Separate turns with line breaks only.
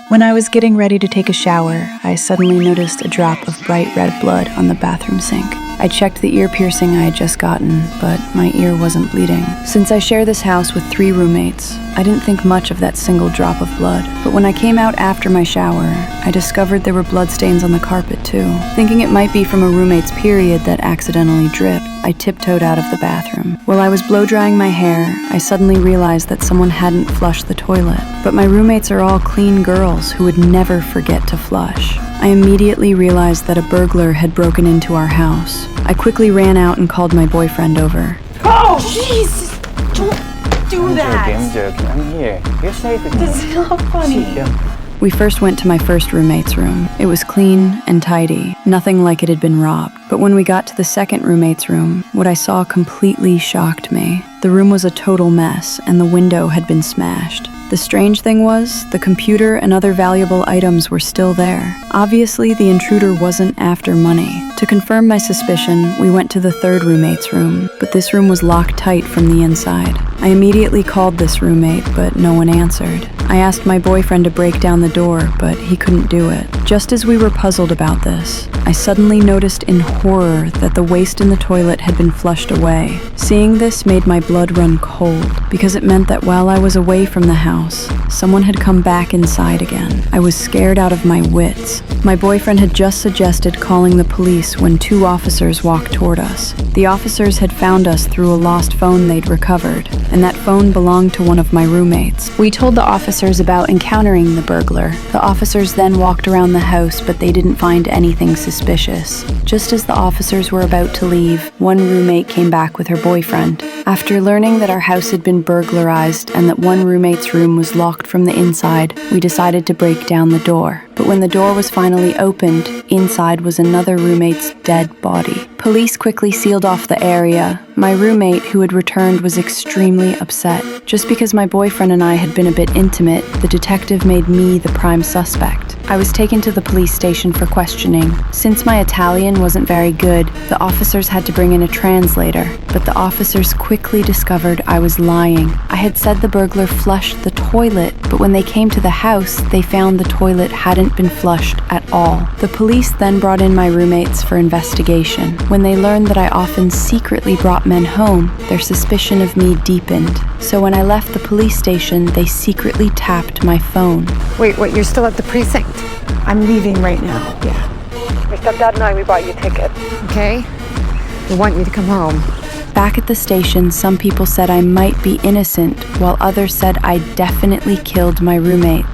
When I was getting ready to take a shower, I suddenly noticed a drop of bright red blood on the bathroom sink. I checked the ear piercing I had just gotten, but my ear wasn't bleeding. Since I share this house with 3 roommates, I didn't think much of that single drop of blood. But when I came out after my shower, I discovered there were bloodstains on the carpet too. Thinking it might be from a roommate's period that accidentally dripped, I tiptoed out of the bathroom. While I was blow-drying my hair, I suddenly realized that someone hadn't flushed the toilet. But my roommates are all clean girls who would never forget to flush. I immediately realized that a burglar had broken into our house. I quickly ran out and called my boyfriend over.
Oh, jeez! Don't do that!
I'm here. You're safe with me.
This is not funny.
We first went to my first roommate's room. It was clean and tidy, nothing like it had been robbed. But when we got to the second roommate's room, what I saw completely shocked me. The room was a total mess, and the window had been smashed. The strange thing was, the computer and other valuable items were still there. Obviously, the intruder wasn't after money. To confirm my suspicion, we went to the third roommate's room, but this room was locked tight from the inside. I immediately called this roommate, but no one answered. I asked my boyfriend to break down the door, but he couldn't do it. Just as we were puzzled about this, I suddenly noticed in horror that the waste in the toilet had been flushed away. Seeing this made my blood run cold, because it meant that while I was away from the house, someone had come back inside again. I was scared out of my wits. My boyfriend had just suggested calling the police when 2 officers walked toward us. The officers had found us through a lost phone they'd recovered, and that phone belonged to one of my roommates. We told the officers about encountering the burglar. The officers then walked around the house, but they didn't find anything suspicious. Just as the officers were about to leave, one roommate came back with her boyfriend. After learning that our house had been burglarized and that one roommate's room was locked from the inside, we decided to break down the door. But when the door was finally opened, inside was another roommate's dead body. Police quickly sealed off the area. My roommate, who had returned, was extremely upset. Just because my boyfriend and I had been a bit intimate, the detective made me the prime suspect. I was taken to the police station for questioning. Since my Italian wasn't very good, the officers had to bring in a translator, but the officers quickly discovered I was lying. I had said the burglar flushed the toilet, but when they came to the house, they found the toilet hadn't been flushed at all. The police then brought in my roommates for investigation. When they learned that I often secretly brought men home, their suspicion of me deepened. So when I left the police station, they secretly tapped my phone.
Wait, you're still at the precinct? I'm leaving right now.
Yeah. Your stepdad and I, we bought you a ticket.
Okay? We want you to come home.
Back at the station, some people said I might be innocent, while others said I definitely killed my roommate.